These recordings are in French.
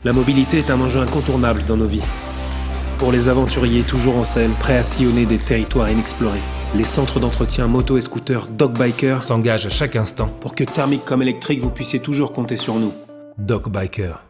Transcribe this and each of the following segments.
La mobilité est un enjeu incontournable dans nos vies. Pour les aventuriers toujours en selle, prêts à sillonner des territoires inexplorés, les centres d'entretien moto et scooter Doc Biker s'engagent à chaque instant pour que thermique comme électrique, vous puissiez toujours compter sur nous. Doc Biker.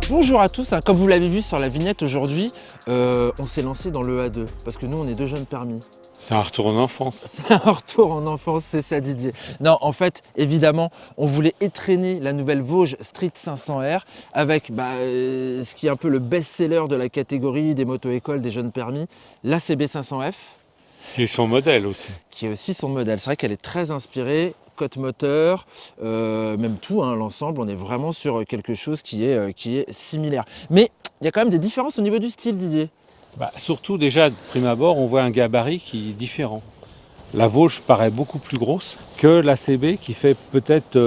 Bonjour à tous, comme vous l'avez vu sur la vignette aujourd'hui, on s'est lancé dans le A2 parce que nous on est deux jeunes permis. C'est un retour en enfance. C'est un retour en enfance, c'est ça Didier. Non, en fait, évidemment, on voulait étrenner la nouvelle Vosges Street 500R avec ce qui est un peu le best-seller de la catégorie des moto-écoles des jeunes permis, la CB 500F. Qui est son modèle aussi. Qui est aussi son modèle. C'est vrai qu'elle est très inspirée. Côte moteur, même tout, l'ensemble, on est vraiment sur quelque chose qui est similaire. Mais il y a quand même des différences au niveau du style, Didier. Surtout déjà, de prime abord, on voit un gabarit qui est différent. La Vosges paraît beaucoup plus grosse que la CB qui fait peut-être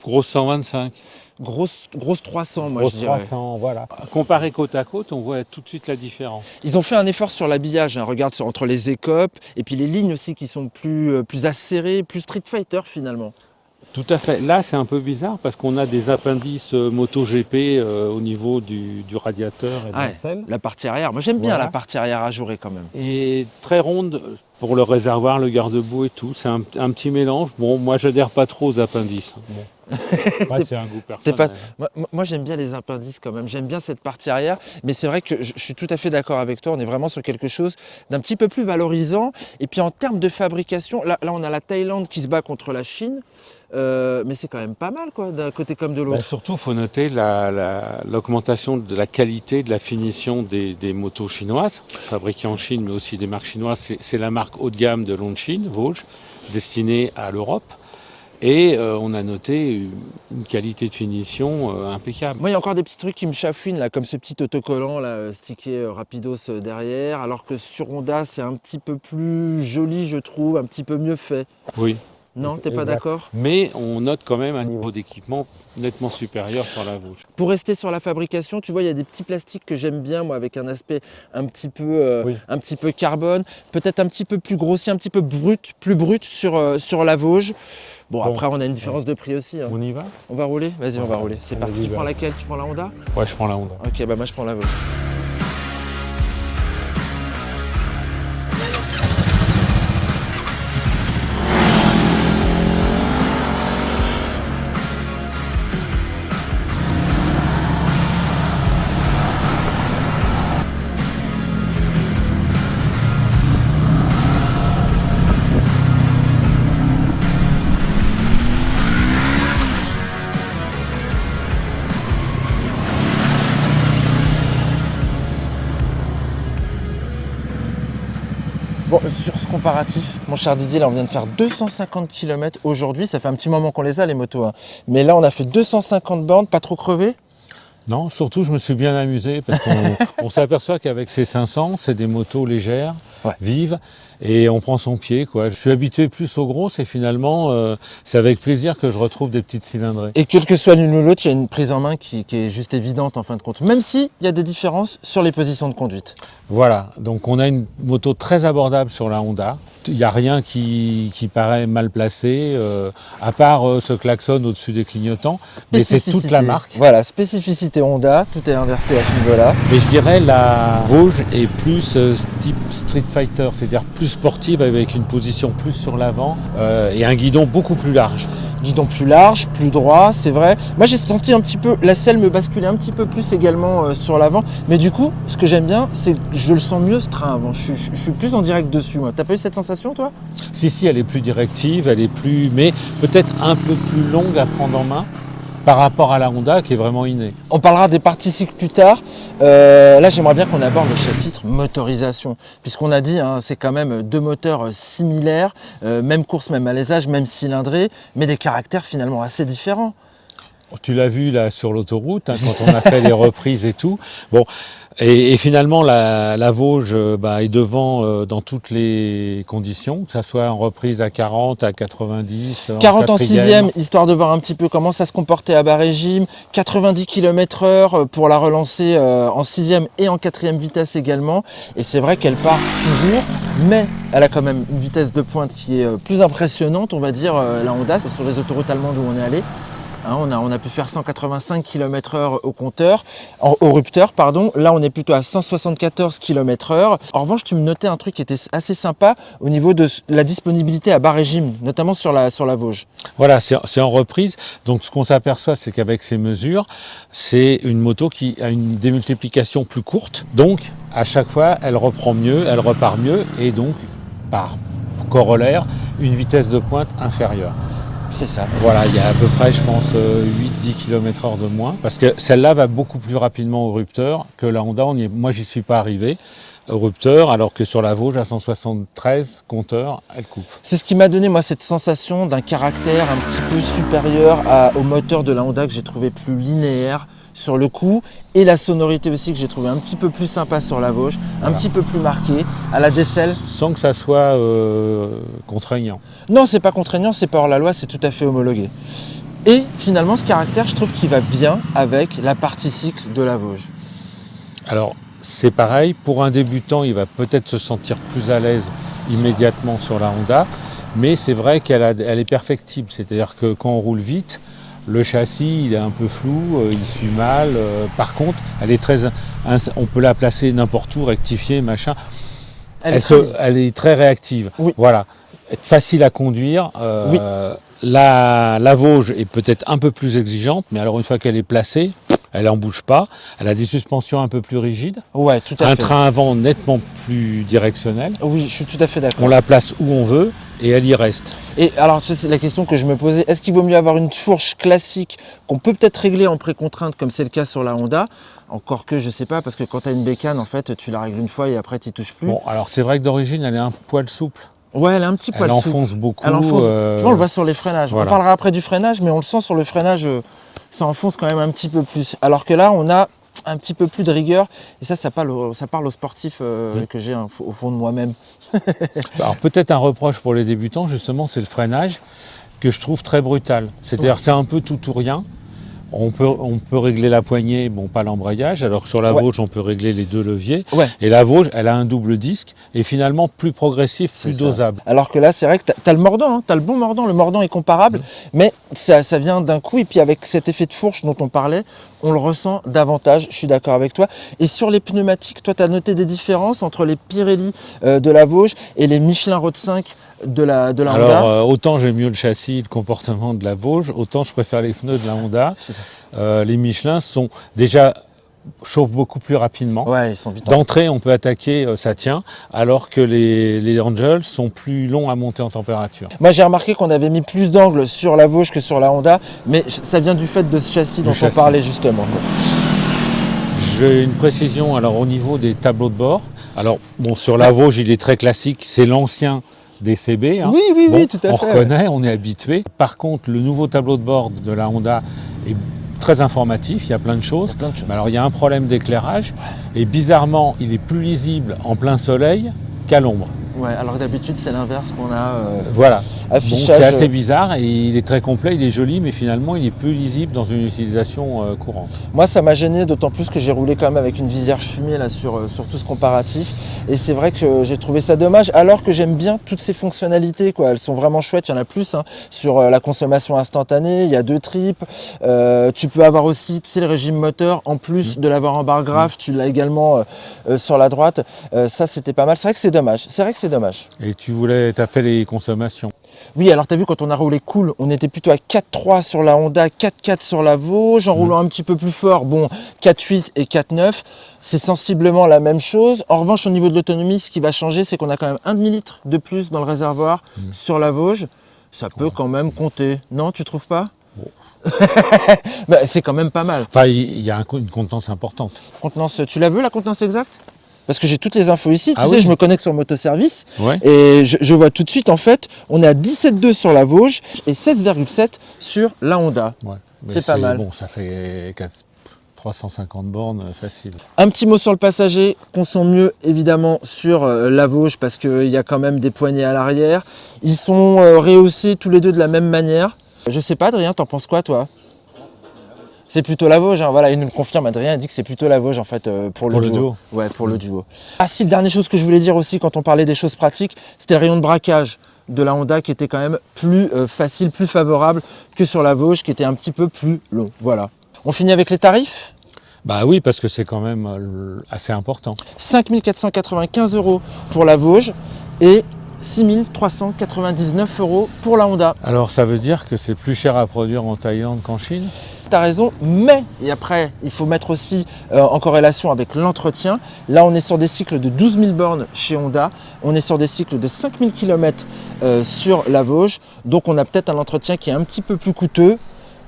grosse 125. Grosse 300, moi Grosse je dirais. 300, voilà. Comparé côte à côte, on voit tout de suite la différence. Ils ont fait un effort sur l'habillage, regarde entre les écopes et puis les lignes aussi qui sont plus acérées, plus Street Fighter finalement. Tout à fait. Là, c'est un peu bizarre parce qu'on a des appendices MotoGP au niveau du radiateur et de la selle. La partie arrière. Moi, j'aime bien la partie arrière ajourée quand même. Et très ronde pour le réservoir, le garde-boue et tout. C'est un petit mélange. Bon, moi, j'adhère pas trop aux appendices. Bon. C'est un goût personnel. Moi j'aime bien les appendices quand même, j'aime bien cette partie arrière, mais c'est vrai que je suis tout à fait d'accord avec toi, on est vraiment sur quelque chose d'un petit peu plus valorisant. Et puis en termes de fabrication, là on a la Thaïlande qui se bat contre la Chine, mais c'est quand même pas mal quoi, d'un côté comme de l'autre. Surtout, il faut noter l'augmentation de la qualité, de la finition des motos chinoises, fabriquées en Chine, mais aussi des marques chinoises. C'est la marque haut de gamme de Longines, Vosges, destinée à l'Europe. Et on a noté une qualité de finition impeccable. Moi, il y a encore des petits trucs qui me chafouinent, là, comme ce petit autocollant là, stické Rapidos derrière, alors que sur Honda, c'est un petit peu plus joli, je trouve, un petit peu mieux fait. Oui. Non, t'es pas d'accord? Mais on note quand même un niveau d'équipement nettement supérieur sur la Vosges. Pour rester sur la fabrication, tu vois, il y a des petits plastiques que j'aime bien, moi, avec un aspect un petit peu carbone, peut-être un petit peu plus grossier, un petit peu plus brut sur la Vosges. Bon, après, on a une différence de prix aussi. On y va? On va rouler? Vas-y, on va rouler. C'est parti. Tu prends laquelle? Tu prends la Honda? Ouais, je prends la Honda. Ok, moi, je prends la Vosges. Bon, sur ce comparatif, mon cher Didier, là on vient de faire 250 km aujourd'hui, ça fait un petit moment qu'on les a les motos, mais là on a fait 250 bornes, pas trop crevé? Non, surtout je me suis bien amusé parce qu'on s'aperçoit qu'avec ces 500, c'est des motos légères, vives, et on prend son pied, quoi. Je suis habitué plus aux grosses et finalement, c'est avec plaisir que je retrouve des petites cylindrées. Et quelle que soit l'une ou l'autre, il y a une prise en main qui est juste évidente en fin de compte, même s'il y a des différences sur les positions de conduite. Voilà, donc on a une moto très abordable sur la Honda. Il n'y a rien qui paraît mal placé, à part ce klaxon au-dessus des clignotants, mais c'est toute la marque. Voilà, spécificité Honda, tout est inversé à ce niveau-là. Mais je dirais la Vosges est plus type Street Fighter, c'est-à-dire plus sportive avec une position plus sur l'avant et un guidon beaucoup plus large. Guidon plus large, plus droit, c'est vrai. Moi j'ai senti un petit peu, la selle me basculer un petit peu plus également sur l'avant. Mais du coup, ce que j'aime bien, c'est que je le sens mieux ce train avant. Je suis plus en direct dessus, moi. T'as pas eu cette sensation, toi? Si, elle est plus directive, elle est plus, mais peut-être un peu plus longue à prendre en main par rapport à la Honda qui est vraiment innée. On parlera des parties cycles plus tard. Là, j'aimerais bien qu'on aborde le chapitre motorisation, puisqu'on a dit, c'est quand même deux moteurs similaires, même course, même alésage, même cylindrée, mais des caractères finalement assez différents. Tu l'as vu là sur l'autoroute, hein, quand on a fait les reprises et tout. Bon, et finalement la Vosges est devant dans toutes les conditions, que ça soit en reprise à 40, à 90, 40 en quatrième. 6e, histoire de voir un petit peu comment ça se comportait à bas régime. 90 km/h pour la relancer en 6e et en 4e vitesse également. Et c'est vrai qu'elle part toujours, mais elle a quand même une vitesse de pointe qui est plus impressionnante, on va dire, la Honda, sur les autoroutes allemandes où on est allé. Hein, on a pu faire 185 km/h au compteur, au rupteur, pardon. Là, on est plutôt à 174 km/h. En revanche, tu me notais un truc qui était assez sympa au niveau de la disponibilité à bas régime, notamment sur la Vosges. Voilà, c'est en reprise. Donc, ce qu'on s'aperçoit, c'est qu'avec ces mesures, c'est une moto qui a une démultiplication plus courte. Donc, à chaque fois, elle reprend mieux, elle repart mieux, et donc, par corollaire, une vitesse de pointe inférieure. C'est ça. Voilà, il y a à peu près, je pense, 8-10 km/h de moins. Parce que celle-là va beaucoup plus rapidement au rupteur que la Honda. Moi, j'y suis pas arrivé au rupteur, alors que sur la Vosges, à 173 compteurs, elle coupe. C'est ce qui m'a donné, moi, cette sensation d'un caractère un petit peu supérieur au moteur de la Honda, que j'ai trouvé plus linéaire sur le coup, et la sonorité aussi que j'ai trouvé un petit peu plus sympa sur la Vosges, un petit peu plus marquée, à la Decel. Sans que ça soit contraignant. Non, c'est pas contraignant, c'est pas hors la loi, c'est tout à fait homologué. Et finalement, ce caractère, je trouve qu'il va bien avec la partie cycle de la Vosges. Alors, c'est pareil, pour un débutant, il va peut-être se sentir plus à l'aise immédiatement sur la Honda, mais c'est vrai qu'elle est perfectible, c'est-à-dire que quand on roule vite, le châssis, il est un peu flou, il suit mal. Par contre, elle est on peut la placer n'importe où, rectifier, machin. Elle est très réactive. Oui. Voilà. Facile à conduire. Oui. La Vosges est peut-être un peu plus exigeante, mais alors une fois qu'elle est placée, elle n'en bouge pas. Elle a des suspensions un peu plus rigides. Ouais, tout à fait. Un train avant nettement plus directionnel. Oui, je suis tout à fait d'accord. On la place où on veut et elle y reste. Et alors, c'est la question que je me posais. Est-ce qu'il vaut mieux avoir une fourche classique qu'on peut peut-être régler en précontrainte, comme c'est le cas sur la Honda? Encore que, je sais pas, parce que quand tu as une bécane, en fait, tu la règles une fois et après, tu n'y touches plus. Bon, alors c'est vrai que d'origine, elle est un poil souple. Ouais, elle a un petit poil souple. Elle enfonce beaucoup. Elle enfonce. Tu vois, on le voit sur les freinages. Voilà. On parlera après du freinage, mais on le sent sur le freinage, ça enfonce quand même un petit peu plus. Alors que là, on a un petit peu plus de rigueur. Et ça parle aux sportifs que j'ai au fond de moi-même. Alors peut-être un reproche pour les débutants, justement, c'est le freinage que je trouve très brutal. C'est-à-dire c'est un peu tout ou rien. On peut régler la poignée, bon pas l'embrayage, alors que sur la Vosges on peut régler les deux leviers. Ouais. Et la Vosges, elle a un double disque et finalement plus progressif, plus dosable. Alors que là c'est vrai que tu as le mordant, hein, tu as le bon mordant, le mordant est comparable, mais ça vient d'un coup et puis avec cet effet de fourche dont on parlait, on le ressent davantage, je suis d'accord avec toi. Et sur les pneumatiques, toi tu as noté des différences entre les Pirelli de la Vosges et les Michelin Road 5 de la Honda? Alors autant j'aime mieux le châssis, le comportement de la Vosges, autant je préfère les pneus de la Honda. Les Michelin sont déjà chauffent beaucoup plus rapidement. Ouais, ils sont vite. D'entrée, on peut attaquer, ça tient, alors que les Angels sont plus longs à monter en température. Moi, j'ai remarqué qu'on avait mis plus d'angles sur la Vosges que sur la Honda, mais ça vient du fait de ce châssis dont on parlait justement. J'ai une précision alors au niveau des tableaux de bord. Alors bon, sur la Vosges, il est très classique, c'est l'ancien DCB. Hein. Oui, tout à fait. On reconnaît, on est habitué. Par contre, le nouveau tableau de bord de la Honda est très informatif, il y a plein de choses. Mais alors il y a un problème d'éclairage et bizarrement, il est plus lisible en plein soleil qu'à l'ombre. Ouais, alors d'habitude c'est l'inverse qu'on a. Voilà. Affichage. Bon, c'est assez bizarre et il est très complet, il est joli, mais finalement il est peu lisible dans une utilisation courante. Moi ça m'a gêné, d'autant plus que j'ai roulé quand même avec une visière fumée là sur tout ce comparatif. Et c'est vrai que j'ai trouvé ça dommage, alors que j'aime bien toutes ces fonctionnalités, quoi. Elles sont vraiment chouettes, il y en a plus hein, sur la consommation instantanée, il y a 2 tripes. Tu peux avoir aussi le régime moteur, en plus de l'avoir en barre graphe, tu l'as également sur la droite. Ça c'était pas mal, c'est vrai que c'est dommage. Dommage. Et tu as fait les consommations? Oui, alors tu as vu, quand on a roulé cool, on était plutôt à 4.3 sur la Honda, 4.4 sur la Vosges, en roulant un petit peu plus fort, bon, 4.8 et 4.9, c'est sensiblement la même chose. En revanche, au niveau de l'autonomie, ce qui va changer, c'est qu'on a quand même 1 demi-litre de plus dans le réservoir sur la Vosges. Ça peut quand même compter. Non, tu trouves pas? Bah, c'est quand même pas mal. Enfin, il y a une contenance importante. Contenance, tu l'as vu la contenance exacte? Parce que j'ai toutes les infos ici, tu sais, oui. je me connecte sur Motoservice Ouais. et je vois tout de suite, en fait, on est à 17,2 sur la Vosges et 16,7 sur la Honda. Ouais. Mais c'est pas mal. Bon, ça fait 350 bornes facile. Un petit mot sur le passager, qu'on sent mieux évidemment sur la Vosges parce qu'il y a quand même des poignées à l'arrière. Ils sont rehaussés tous les deux de la même manière. Je sais pas Adrien, t'en penses quoi toi? C'est plutôt la Vosges, hein. Voilà, il nous le confirme, Adrien, il dit que c'est plutôt la Vosges en fait pour le duo. Ouais, pour le duo. Ah si, dernière chose que je voulais dire aussi quand on parlait des choses pratiques, c'était le rayon de braquage de la Honda qui était quand même plus facile, plus favorable que sur la Vosges qui était un petit peu plus long. Voilà. On finit avec les tarifs. Bah oui, parce que c'est quand même assez important. 5 495 € pour la Vosges et 6 399 € pour la Honda. Alors ça veut dire que c'est plus cher à produire en Thaïlande qu'en Chine? Tu as raison, mais, et après, il faut mettre aussi en corrélation avec l'entretien. Là, on est sur des cycles de 12 000 bornes chez Honda. On est sur des cycles de 5 000 km sur la Vosges. Donc, on a peut-être un entretien qui est un petit peu plus coûteux.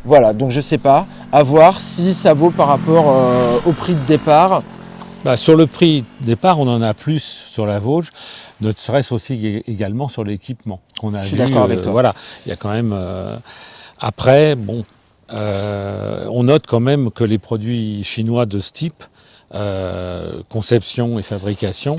Voilà, donc je sais pas. À voir si ça vaut par rapport au prix de départ. Bah, sur le prix de départ, on en a plus sur la Vosges, ne serait-ce aussi également sur l'équipement qu'on a vu. Je suis d'accord avec toi. Voilà, il y a quand même. Après, bon, on note quand même que les produits chinois de ce type, conception et fabrication,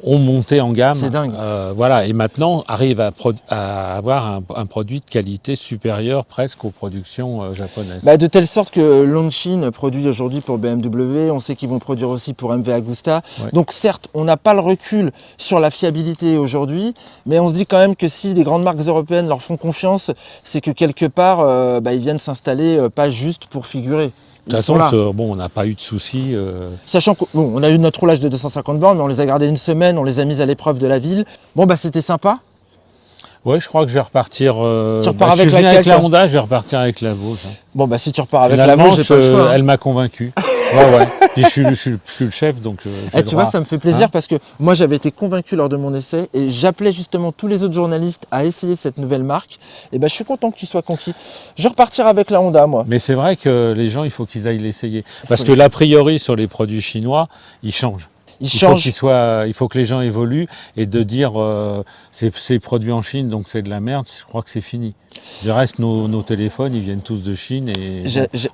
ont monté en gamme. C'est dingue. Voilà, et maintenant arrivent à avoir un produit de qualité supérieure presque aux productions japonaises. Bah, de telle sorte que Longines produit aujourd'hui pour BMW, on sait qu'ils vont produire aussi pour MV Agusta. Ouais. Donc certes, on n'a pas le recul sur la fiabilité aujourd'hui, mais on se dit quand même que si des grandes marques européennes leur font confiance, c'est que quelque part, ils viennent s'installer pas juste pour figurer. De toute façon, bon, on n'a pas eu de soucis. Sachant qu'on a eu notre roulage de 250 bornes, mais on les a gardés une semaine, on les a mis à l'épreuve de la ville. Bon, bah c'était sympa. Ouais, je crois que je vais repartir. Tu repars avec je suis venu laquelle, avec la toi Honda, je vais repartir avec la Vosges. Bon, bah si tu repars avec la Finalement, Vosges, j'ai pas le choix. elle m'a convaincu. Ouais. Puis je suis le chef, donc. Tu vois, ça me fait plaisir parce que moi j'avais été convaincu lors de mon essai et j'appelais justement tous les autres journalistes à essayer cette nouvelle marque. Et ben je suis content que tu sois conquis. Je vais repartir avec la Honda, moi. Mais c'est vrai que les gens, il faut qu'ils aillent l'essayer. Parce que l'a priori, sur les produits chinois, ils changent. Il faut que les gens évoluent et de dire c'est produit en Chine donc c'est de la merde, je crois que c'est fini. Du reste, nos téléphones, ils viennent tous de Chine et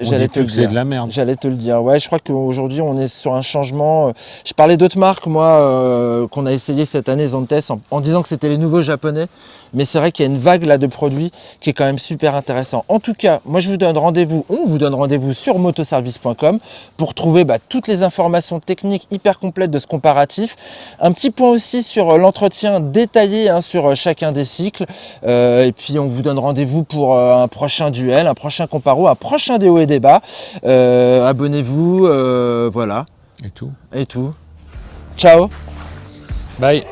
on dit plus que c'est de la merde. J'allais te le dire. Ouais, je crois qu'aujourd'hui, on est sur un changement. Je parlais d'autres marques, moi, qu'on a essayé cette année, Zantes, en disant que c'était les nouveaux japonais. Mais c'est vrai qu'il y a une vague là de produits qui est quand même super intéressant. En tout cas, moi, on vous donne rendez-vous sur motoservice.com pour trouver toutes les informations techniques hyper complètes de ce comparatif. Un petit point aussi sur l'entretien détaillé sur chacun des cycles. Et puis, on vous donne rendez-vous pour un prochain duel, un prochain comparo, un prochain des hauts et des bas. Abonnez-vous, voilà. Et tout. Et tout. Ciao. Bye.